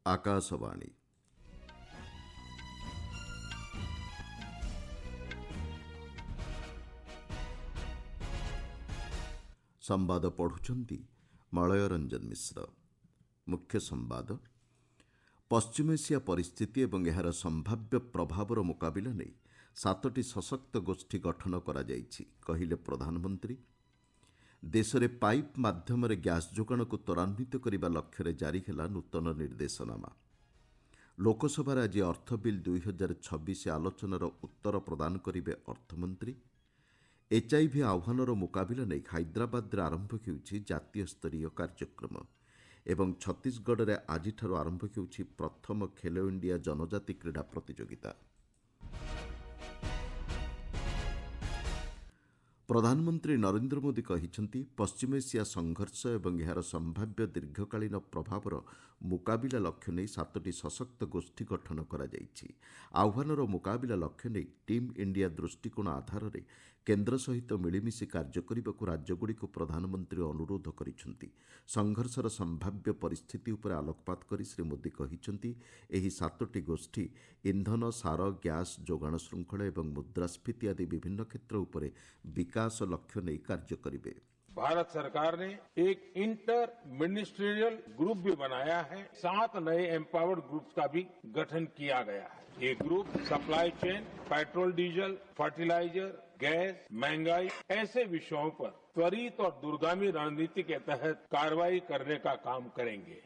ଆକାଶବାଣୀ। ସମ୍ବାଦ ପଢ଼ୁଛନ୍ତି ମଳୟ ରଞ୍ଜନ ମିଶ୍ର। ମୁଖ୍ୟ ସମ୍ବାଦ। ପଶ୍ଚିମ ଏସିଆ ପରିସ୍ଥିତି ଏବଂ ଏହାର ସମ୍ଭାବ୍ୟ ପ୍ରଭାବର ମୁକାବିଲା ନେଇ 7ଟି ସଶକ୍ତ ଗୋଷ୍ଠୀ ଗଠନ କରାଯାଇଛି କହିଲେ ପ୍ରଧାନମନ୍ତ୍ରୀ। ଦେଶରେ ପାଇପ୍ ମାଧ୍ୟମରେ ଗ୍ୟାସ୍ ଯୋଗାଣକୁ ତ୍ୱରାନ୍ୱିତ କରିବା ଲକ୍ଷ୍ୟରେ ଜାରି ହେଲା ନୂତନ ନିର୍ଦ୍ଦେଶନାମା। ଲୋକସଭାରେ ଆଜି ଅର୍ଥ ବିଲ୍ 2026 ଆଲୋଚନାର ଉତ୍ତର ପ୍ରଦାନ କରିବେ ଅର୍ଥମନ୍ତ୍ରୀ। ଏଚ୍ଆଇଭି ଆହ୍ୱାନର ମୁକାବିଲା ନେଇ ହାଇଦ୍ରାବାଦରେ ଆରମ୍ଭ ହେଉଛି ଜାତୀୟ ସ୍ତରୀୟ କାର୍ଯ୍ୟକ୍ରମ ଏବଂ ଛତିଶଗଡ଼ରେ ଆଜିଠାରୁ ଆରମ୍ଭ ହେଉଛି ପ୍ରଥମ ଖେଲୋ ଇଣ୍ଡିଆ ଜନଜାତି କ୍ରୀଡ଼ା ପ୍ରତିଯୋଗିତା। ପ୍ରଧାନମନ୍ତ୍ରୀ ନରେନ୍ଦ୍ର ମୋଦି କହିଛନ୍ତି ପଶ୍ଚିମ ଏସିଆ ସଂଘର୍ଷ ଏବଂ ଏହାର ସମ୍ଭାବ୍ୟ ଦୀର୍ଘକାଳୀନ ପ୍ରଭାବର ମୁକାବିଲା ଲକ୍ଷ୍ୟ ନେଇ 7ଟି ସଶକ୍ତ ଗୋଷ୍ଠୀ ଗଠନ କରାଯାଇଛି। ଆହ୍ୱାନର ମୁକାବିଲା ଲକ୍ଷ୍ୟ ନେଇ ଟିମ୍ ଇଣ୍ଡିଆ ଦୃଷ୍ଟିକୋଣ ଆଧାରରେ କେନ୍ଦ୍ର ସହିତ ମିଳିମିଶି କାର୍ଯ୍ୟ କରିବାକୁ ରାଜ୍ୟଗୁଡ଼ିକୁ ପ୍ରଧାନମନ୍ତ୍ରୀ ଅନୁରୋଧ କରିଛନ୍ତି। ସଂଘର୍ଷର ସମ୍ଭାବ୍ୟ ପରିସ୍ଥିତି ଉପରେ ଆଲୋକପାତ କରି ଶ୍ରୀ ମୋଦି କହିଛନ୍ତି ଏହି 7ଟି ଗୋଷ୍ଠୀ ଇନ୍ଧନ, ସାର, ଗ୍ୟାସ୍ ଯୋଗାଣ ଶୃଙ୍ଖଳ ଏବଂ ମୁଦ୍ରାସ୍ଫୀତି ଆଦି ବିଭିନ୍ନ କ୍ଷେତ୍ର ଉପରେ विकास लक्ष्य नहीं कार्य करेंगे। भारत सरकार ने एक इंटर मिनिस्ट्रियल ग्रुप भी बनाया है। 7 नए एम्पावर्ड ग्रुप्स का भी गठन किया गया है। ये group supply chain, petrol, diesel, fertiliser, gas, महंगाई ऐसे विषयों पर त्वरित और दूरगामी रणनीति के तहत कार्रवाई करने का काम करेंगे।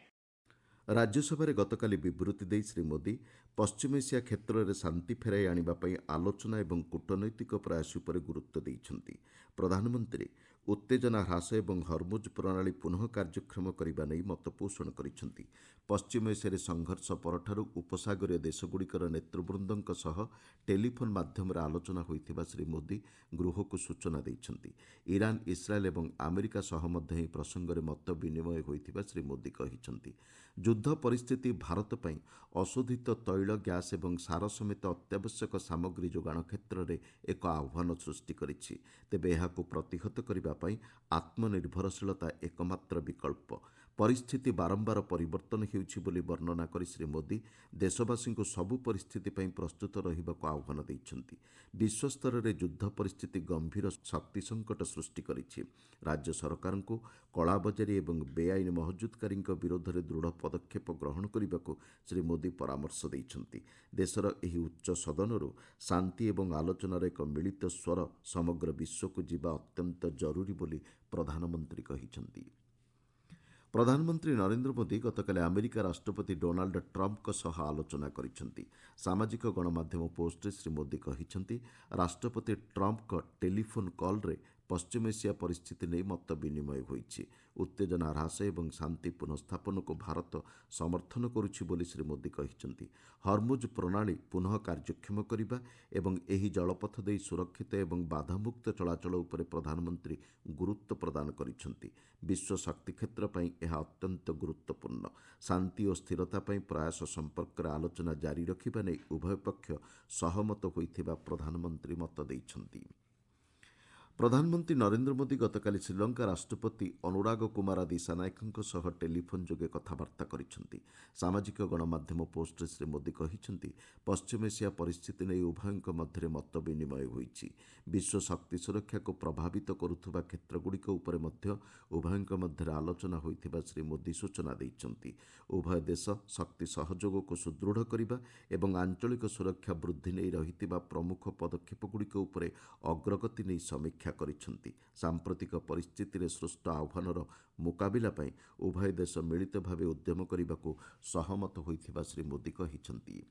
राज्यसभा गतकाली विवृत्ति दे श्री मोदी पश्चिम एशिया क्षेत्र में शांति फेराई आने आलोचना और कूटनैतिक प्रयास पर गुरुत्व देइछन्ति। प्रधानमंत्री उत्तेजना ह्रास और हरमुज प्रणाली पुनः कार्यक्षम करने नहीं मत पोषण करिसेंति। पश्चिम एशिया संघर्ष परठारु उपसागरीय देशगुड़िकर नेतृवृंदों सह टेलीफोन माध्यम आलोचना होइथिबा श्री मोदी गृह को सूचना देइछन्ति। ईरान, इस्राएल और अमेरिका सह मध्य एही प्रसंग में मत विनिमय होइथिबा श्री मोदी कहिसेंति। युद्ध परिस्थिति भारत पई अशोधित तैल, ग्यास और सार समेत अत्यावश्यक सामग्री जोगाण क्षेत्र में एक आह्वान सृष्टि करिछि। तेबे एहाकु प्रतिहत करिबा पई आत्मनिर्भरशीलता एकमात्र विकल्प। परिस्थिति बारंबार परिवर्तन हेउछि बोली वर्णना करि श्री मोदी देशवासी को सबु परिस्थिति पई प्रस्तुत रहिबाकु आह्वान दैछन्ति। विश्वस्तर में युद्ध परिस्थिति गंभीर शक्ति संकट सृष्टि करिछि। राज्य सरकार को कलाबजारी और बेआईन महजुदकारी विरोध में दृढ़ पदक्षेप ग्रहण करने श्री मोदी परामर्श दैछन्ति। देशर एही उच्च सदनरू शांति और आलोचनार एक मिलित स्वर समग्र विश्व को जीवा अत्यंत जरूरी बोली प्रधानमंत्री कहिछन्ति। प्रधानमंत्री नरेंद्र मोदी गतकाली अमेरिका राष्ट्रपति डोनाल्ड ट्रंप सह आलोचना करिसेंति। सामाजिक गणमाध्यम पोस्टरे श्री मोदी कहिसेंति राष्ट्रपति ट्रंप टेलीफोन कॉल रे पश्चिम एशिया परिस्थिति नहीं मत विनिमय होइछि। उत्तेजना ह्रास और शांति पुनःस्थापन को भारत समर्थन करुछि बोली श्री मोदी कहिसेंति। हरमुज प्रणाली पुनः कार्यक्षम करिबा एवं एही जलपथ दे सुरक्षित और बाधामुक्त चलाचल उपरे प्रधानमंत्री गुरुत्व प्रदान करिसेंति। विश्व शक्ति क्षेत्र पई यह अत्यंत गुरुत्वपूर्ण। शांति और स्थिरता पई प्रयास संपर्क आलोचना जारी रखिबा नै उभय पक्ष सहमत होइथिबा प्रधानमंत्री मत दैछन्ति। प्रधानमंत्री नरेंद्र मोदी गतकाली श्रीलंका राष्ट्रपति अनुराग कुमार दिसानायकଙ୍କ सह टेलीफोन जोगे कथबार्ता करिसेंति। सामाजिक गणमाध्यम पोस्टरे श्री मोदी कहिसेंति पश्चिम एशिया परिस्थिति नहीं उभयଙ୍କ मध्य मत विनिमय होइछि। विश्व शक्ति सुरक्षा को प्रभावित करुथुबा क्षेत्रगुड़िक उपरे मध्य उभयଙ୍କ मध्य आलोचना होइथिबा श्री मोदी सूचना दैछन्ति। उभय देश शक्ति सहयोग को सुदृढ़ करिबा एवं आंचलिक सुरक्षा वृद्धि नहीं रहिथिबा प्रमुख पदक्षेपगुड़िक उपरे अग्रगति नहीं समीक्षा करिसेंति। सांप्रतिक परिस्थिति रे सृष्ट आह्वानर मुकाबिला पई उभय देश मिलित भावे उद्यम करने सहमत होइथिबा श्री मोदी कहिसेंति।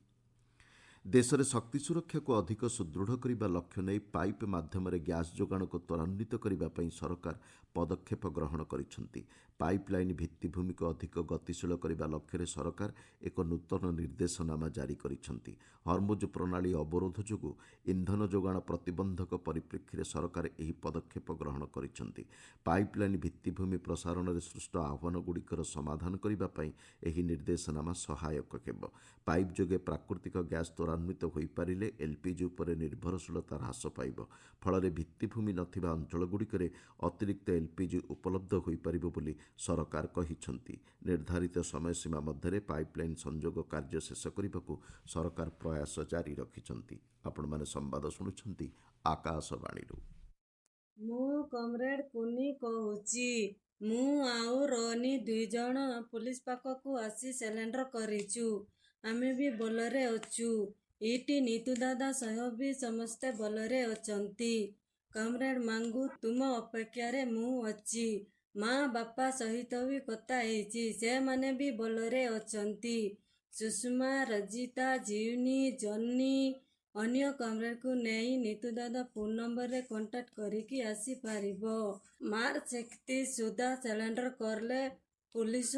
देश में शक्ति सुरक्षा को अधिक सुदृढ़ करने लक्ष्य नहीं पाइप माध्यम ग्यास जोगाण को त्वरान्वित करने सरकार पदक्षेप ग्रहण करिसेंति। पाइपलाइन भित्तिभूमि को अधिक गतिशील करने लक्ष्य सरकार एक नूतन निर्देशनामा जारी करिसेंति। हरमुज प्रणाली अवरोध जोगु इंधन जोगाण प्रतिबंधक परिप्रेक्षी सरकार यह पदक्षेप ग्रहण करिसेंति। पाइपलाइन भित्तिभूमि प्रसारण में सृष्ट आह्वानगुड़िकर समाधान करने यह निर्देशनामा सहायक हेब। पाइप जोगे प्राकृतिक ग्यास त्वरान्वित हो पारे एलपीजी उपर निर्भरशीलता ह्रास पाइब। फल भित्तिभूमि नथिबा अंचलगुड़िकरे अतिरिक्त ଏଲ୍ପିଜି ଉପଲବ୍ଧ ହୋଇପାରିବ ବୋଲି ସରକାର କହିଛନ୍ତି। ନିର୍ଦ୍ଧାରିତ ସମୟସୀମା ମଧ୍ୟରେ ପାଇପଲାଇନ୍ ସଂଯୋଗ କାର୍ଯ୍ୟ ଶେଷ କରିବାକୁ ସରକାର ପ୍ରୟାସ ଜାରି ରଖିଛନ୍ତି। ଆପଣମାନେ ସମ୍ବାଦ ଶୁଣୁଛନ୍ତି ଆକାଶବାଣୀରୁ। ମୁଁ କମ୍ରେଡ୍ କୁନି କହୁଛି। ମୁଁ ଆଉ ରନି 2 ଜଣ ପୁଲିସ ପାଖକୁ ଆସି ସିଲେଣ୍ଡର କରିଛୁ। ଆମେ ବି ଭଲରେ ଅଛୁ। ଇଟି ନିତୁ ଦାଦା ସହ ବି ସମସ୍ତେ ଭଲରେ ଅଛନ୍ତି। କମ୍ରେଡ୍ ମାଙ୍ଗୁ, ତୁମ ଅପେକ୍ଷାରେ ମୁଁ ଅଛି। ମା ବାପା ସହିତ ବି କଥା ହେଇଛି, ସେମାନେ ବି ଭଲରେ ଅଛନ୍ତି। ସୁଷମା, ରଜିତା, ଜିଉନି, ଜନି, ଅନ୍ୟ କମ୍ରେଡ୍କୁ ନେଇ ନିତୁ ଦାଦା ଫୋନ୍ ନମ୍ବରରେ କଣ୍ଟାକ୍ଟ କରିକି ଆସିପାରିବ। ମାର୍ଚ୍ଚ 31 ସୁଦ୍ଧା ସିଲେଣ୍ଡର କଲେ ପୁଲିସ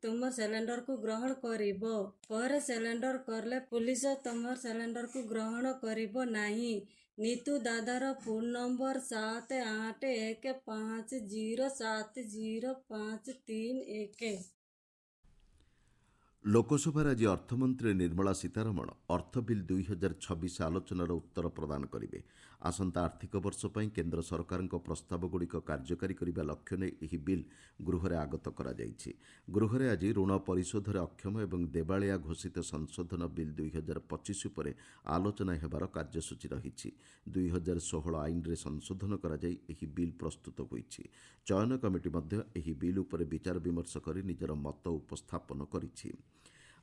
ତୁମ ସିଲେଣ୍ଡରକୁ ଗ୍ରହଣ କରିବ। ପରେ ସିଲେଣ୍ଡର କଲେ ପୁଲିସ ତୁମ ସିଲେଣ୍ଡରକୁ ଗ୍ରହଣ କରିବ ନାହିଁ। ନିତୁ ଦାଦାର ଫୋନ୍ ନମ୍ବର 7815070531। ଲୋକସଭାରେ ଆଜି ଅର୍ଥମନ୍ତ୍ରୀ ନିର୍ମଳା ସୀତାରମଣ ଅର୍ଥ ବିଲ୍ 2026 ଆଲୋଚନାର ଉତ୍ତର ପ୍ରଦାନ କରିବେ। ଆସନ୍ତା ଆର୍ଥିକ ବର୍ଷ ପାଇଁ କେନ୍ଦ୍ର ସରକାରଙ୍କ ପ୍ରସ୍ତାବଗୁଡ଼ିକ କାର୍ଯ୍ୟକାରୀ କରିବା ଲକ୍ଷ୍ୟ ନେଇ ଏହି ବିଲ୍ ଗୃହରେ ଆଗତ କରାଯାଇଛି। ଗୃହରେ ଆଜି ଋଣ ପରିଶୋଧରେ ଅକ୍ଷମ ଏବଂ ଦେବାଳିଆ ଘୋଷିତ ସଂଶୋଧନ ବିଲ୍ 2025 ଉପରେ ଆଲୋଚନା ହେବାର କାର୍ଯ୍ୟସୂଚୀ ରହିଛି। 2016 ଆଇନରେ ସଂଶୋଧନ କରାଯାଇ ଏହି ବିଲ୍ ପ୍ରସ୍ତୁତ ହୋଇଛି। ଚୟନ କମିଟି ମଧ୍ୟ ଏହି ବିଲ୍ ଉପରେ ବିଚାର ବିମର୍ଶ କରି ନିଜର ମତ ଉପସ୍ଥାପନ କରିଛି।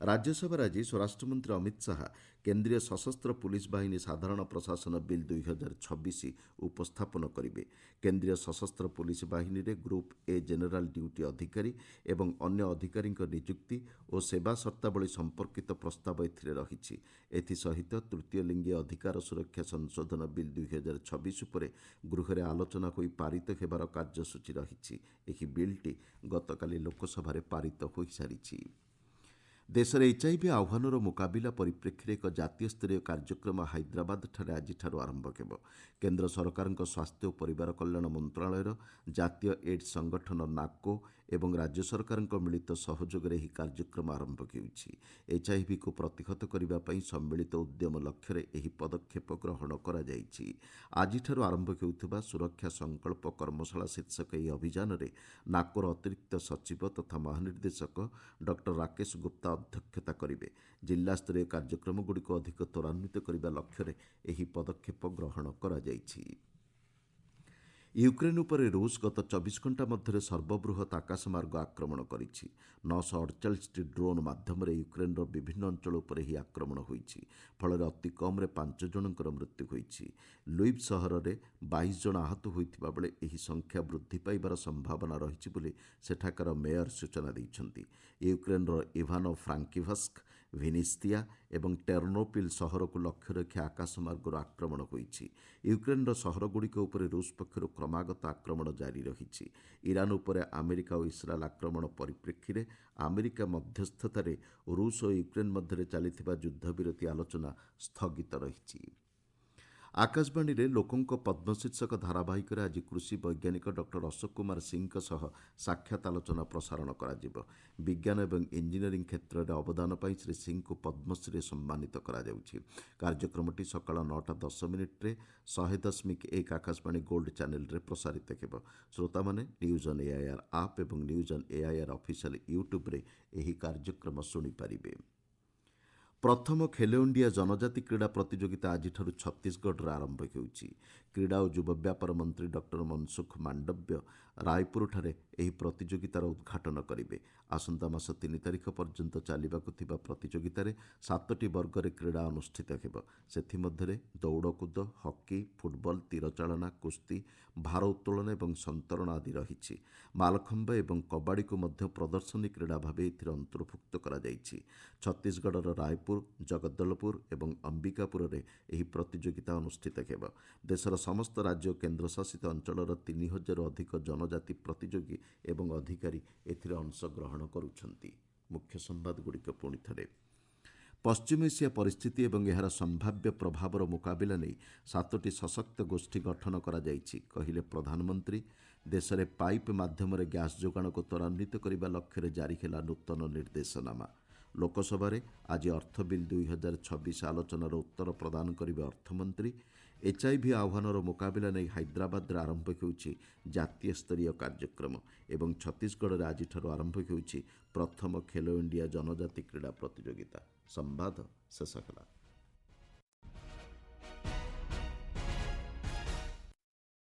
ରାଜ୍ୟସଭାରେ ଆଜି ସ୍ୱରାଷ୍ଟ୍ରମନ୍ତ୍ରୀ ଅମିତ ଶାହା କେନ୍ଦ୍ରୀୟ ସଶସ୍ତ୍ର ପୁଲିସ ବାହିନୀ ସାଧାରଣ ପ୍ରଶାସନ ବିଲ୍ 2026 ଉପସ୍ଥାପନ କରିବେ। କେନ୍ଦ୍ରୀୟ ସଶସ୍ତ୍ର ପୁଲିସ ବାହିନୀରେ ଗ୍ରୁପ୍ ଏ ଜେନେରାଲ ଡ୍ୟୁଟି ଅଧିକାରୀ ଏବଂ ଅନ୍ୟ ଅଧିକାରୀଙ୍କ ନିଯୁକ୍ତି ଓ ସେବା ସର୍ତ୍ତାବଳୀ ସମ୍ପର୍କିତ ପ୍ରସ୍ତାବ ଏଥିରେ ରହିଛି। ଏଥିସହିତ ତୃତୀୟ ଲିଙ୍ଗୀୟ ଅଧିକାର ସୁରକ୍ଷା ସଂଶୋଧନ ବିଲ୍ 2026 ଉପରେ ଗୃହରେ ଆଲୋଚନା ହୋଇ ପାରିତ ହେବାର କାର୍ଯ୍ୟସୂଚୀ ରହିଛି। ଏହି ବିଲ୍ଟି ଗତକାଲି ଲୋକସଭାରେ ପାରିତ ହୋଇସାରିଛି। ଦେଶରେ ଏଚ୍ଆଇଭି ଆହ୍ୱାନର ମୁକାବିଲା ପରିପ୍ରେକ୍ଷୀରେ ଏକ ଜାତୀୟସ୍ତରୀୟ କାର୍ଯ୍ୟକ୍ରମ ହାଇଦ୍ରାବାଦଠାରେ ଆଜିଠାରୁ ଆରମ୍ଭ ହେବ। କେନ୍ଦ୍ର ସରକାରଙ୍କ ସ୍ୱାସ୍ଥ୍ୟ ଓ ପରିବାର କଲ୍ୟାଣ ମନ୍ତ୍ରଣାଳୟର ଜାତୀୟ ଏଡ୍ସ ସଂଗଠନ ନାକୋ ଏବଂ ରାଜ୍ୟ ସରକାରଙ୍କ ମିଳିତ ସହଯୋଗରେ ଏହି କାର୍ଯ୍ୟକ୍ରମ ଆରମ୍ଭ ହେଉଛି। ଏଚ୍ଆଇଭିକୁ ପ୍ରତିହତ କରିବା ପାଇଁ ସମ୍ମିଳିତ ଉଦ୍ୟମ ଲକ୍ଷ୍ୟରେ ଏହି ପଦକ୍ଷେପ ଗ୍ରହଣ କରାଯାଇଛି। ଆଜିଠାରୁ ଆରମ୍ଭ ହେଉଥିବା ସୁରକ୍ଷା ସଂକଳ୍ପ କର୍ମଶାଳା ଶୀର୍ଷକ ଏହି ଅଭିଯାନରେ ନାକୋର ଅତିରିକ୍ତ ସଚିବ ତଥା ମହାନିର୍ଦ୍ଦେଶକ ଡକ୍ଟର ରାକେଶ ଗୁପ୍ତା ଅଧ୍ୟକ୍ଷତା କରିବେ। ଜିଲ୍ଲାସ୍ତରୀୟ କାର୍ଯ୍ୟକ୍ରମଗୁଡ଼ିକୁ ଅଧିକ ତ୍ୱରାନ୍ୱିତ କରିବା ଲକ୍ଷ୍ୟରେ ଏହି ପଦକ୍ଷେପ ଗ୍ରହଣ କରାଯାଇଛି। ୟୁକ୍ରେନ୍ ଉପରେ ରୁଷ ଗତ 24 ଘଣ୍ଟା ମଧ୍ୟରେ ସର୍ବବୃହତ୍ ଆକାଶମାର୍ଗ ଆକ୍ରମଣ କରିଛି। 948ଟି ଡ୍ରୋନ୍ ମାଧ୍ୟମରେ ୟୁକ୍ରେନ୍ର ବିଭିନ୍ନ ଅଞ୍ଚଳ ଉପରେ ଏହି ଆକ୍ରମଣ ହୋଇଛି। ଫଳରେ ଅତି କମ୍ରେ 5 ଜଣଙ୍କର ମୃତ୍ୟୁ ହୋଇଛି। ଲୁଇଭ୍ ସହରରେ 22 ଜଣ ଆହତ ହୋଇଥିବା ବେଳେ ଏହି ସଂଖ୍ୟା ବୃଦ୍ଧି ପାଇବାର ସମ୍ଭାବନା ରହିଛି ବୋଲି ସେଠାକାର ମେୟର ସୂଚନା ଦେଇଛନ୍ତି। ୟୁକ୍ରେନ୍ର ଇଭାନୋ ଫ୍ରାଙ୍କିଭସ୍କ, ଭିନିସ୍ତିଆ ଏବଂ ଟେର୍ନୋପିଲ୍ ସହରକୁ ଲକ୍ଷ୍ୟ ରଖି ଆକାଶମାର୍ଗରୁ ଆକ୍ରମଣ ହୋଇଛି। ୟୁକ୍ରେନ୍ର ସହରଗୁଡ଼ିକ ଉପରେ ରୁଷ ପକ୍ଷରୁ କ୍ରମାଗତ ଆକ୍ରମଣ ଜାରି ରହିଛି। ଇରାନ୍ ଉପରେ ଆମେରିକା ଓ ଇସ୍ରାଏଲ୍ ଆକ୍ରମଣ ପରିପ୍ରେକ୍ଷୀରେ ଆମେରିକା ମଧ୍ୟସ୍ଥତାରେ ରୁଷ ଓ ୟୁକ୍ରେନ୍ ମଧ୍ୟରେ ଚାଲିଥିବା ଯୁଦ୍ଧବିରତି ଆଲୋଚନା ସ୍ଥଗିତ ରହିଛି। ଆକାଶବାଣୀରେ ଲୋକଙ୍କ ପଦ୍ମ ଶୀର୍ଷକ ଧାରାବାହିକରେ ଆଜି କୃଷି ବୈଜ୍ଞାନିକ ଡକ୍ଟର ଅଶୋକ କୁମାର ସିଂଙ୍କ ସହ ସାକ୍ଷାତ ଆଲୋଚନା ପ୍ରସାରଣ କରାଯିବ। ବିଜ୍ଞାନ ଏବଂ ଇଞ୍ଜିନିୟରିଂ କ୍ଷେତ୍ରରେ ଅବଦାନ ପାଇଁ ଶ୍ରୀ ସିଂଙ୍କୁ ପଦ୍ମଶ୍ରୀରେ ସମ୍ମାନିତ କରାଯାଉଛି। କାର୍ଯ୍ୟକ୍ରମଟି ସକାଳ 9:10 100.1 ଆକାଶବାଣୀ ଗୋଲ୍ଡ ଚ୍ୟାନେଲରେ ପ୍ରସାରିତ ହେବ। ଶ୍ରୋତାମାନେ ନ୍ୟୁଜ୍ ଅନ୍ ଏଆଇଆର୍ ଆପ୍ ଏବଂ ନ୍ୟୁଜ୍ ଅନ୍ ଏଆଇଆର୍ ଅଫିସିଆଲ ୟୁଟ୍ୟୁବ୍ରେ ଏହି କାର୍ଯ୍ୟକ୍ରମ ଶୁଣିପାରିବେ। ପ୍ରଥମ ଖେଲୋ ଇଣ୍ଡିଆ ଜନଜାତି କ୍ରୀଡ଼ା ପ୍ରତିଯୋଗିତା ଆଜିଠାରୁ ଛତିଶଗଡ଼ରେ ଆରମ୍ଭ ହେଉଛି। କ୍ରୀଡ଼ା ଓ ଯୁବ ବ୍ୟାପାର ମନ୍ତ୍ରୀ ଡକ୍ଟର ମନସୁଖ ମାଣ୍ଡବ୍ୟ ରାୟପୁରଠାରେ ଏହି ପ୍ରତିଯୋଗିତାର ଉଦ୍ଘାଟନ କରିବେ। ଆସନ୍ତା ମାସ 3 ତାରିଖ ପର୍ଯ୍ୟନ୍ତ ଚାଲିବାକୁ ଥିବା ପ୍ରତିଯୋଗିତାରେ 7ଟି ବର୍ଗରେ କ୍ରୀଡ଼ା ଅନୁଷ୍ଠିତ ହେବ। ସେଥିମଧ୍ୟରେ ଦୌଡ଼କୁଦ, ହକି, ଫୁଟବଲ, ତୀରଚାଳନା, କୁସ୍ତି, ଭାର ଉତ୍ତୋଳନ ଏବଂ ସନ୍ତରଣ ଆଦି ରହିଛି। ମାଲଖମ୍ବ ଏବଂ କବାଡ଼ିକୁ ମଧ୍ୟ ପ୍ରଦର୍ଶନୀ କ୍ରୀଡ଼ା ଭାବେ ଏଥିରେ ଅନ୍ତର୍ଭୁକ୍ତ କରାଯାଇଛି। ଛତିଶଗଡ଼ର ରାୟପୁର, ଜଗଦଲପୁର ଏବଂ ଅମ୍ବିକାପୁରରେ ଏହି ପ୍ରତିଯୋଗିତା ଅନୁଷ୍ଠିତ ହେବ। ଦେଶର ସମସ୍ତ ରାଜ୍ୟ ଓ କେନ୍ଦ୍ରଶାସିତ ଅଞ୍ଚଳର 3000ରୁ ଅଧିକ ଜନଜାତି ପ୍ରତିଯୋଗୀ ଏବଂ ଅଧିକାରୀ ଏଥିରେ ଅଂଶଗ୍ରହଣ କରୁଛନ୍ତି। ମୁଖ୍ୟ ସମ୍ବାଦଗୁଡ଼ିକ ପୁଣି ଥରେ। ପଶ୍ଚିମ ଏସିଆ ପରିସ୍ଥିତି ଏବଂ ଏହାର ସମ୍ଭାବ୍ୟ ପ୍ରଭାବର ମୁକାବିଲା ନେଇ 7ଟି ସଶକ୍ତ ଗୋଷ୍ଠୀ ଗଠନ କରାଯାଇଛି କହିଲେ ପ୍ରଧାନମନ୍ତ୍ରୀ। ଦେଶରେ ପାଇପ୍ ମାଧ୍ୟମରେ ଗ୍ୟାସ୍ ଯୋଗାଣକୁ ତ୍ୱରାନ୍ୱିତ କରିବା ଲକ୍ଷ୍ୟରେ ଜାରି ହେଲା ନୂତନ ନିର୍ଦ୍ଦେଶନାମା। ଲୋକସଭାରେ ଆଜି ଅର୍ଥ ବିଲ୍ 2026 ଆଲୋଚନାର ଉତ୍ତର ପ୍ରଦାନ କରିବେ ଅର୍ଥମନ୍ତ୍ରୀ। एचआईवी आह्वानर मुकाबला नहीं हैदराबाद आरंभ होउछि जातीय स्तरीय कार्यक्रम एवं छत्तीसगढ़ में आज आरंभ होउछि प्रथम खेलो इंडिया जनजाति क्रीड़ा प्रतियोगिता। संवाद शेष कला।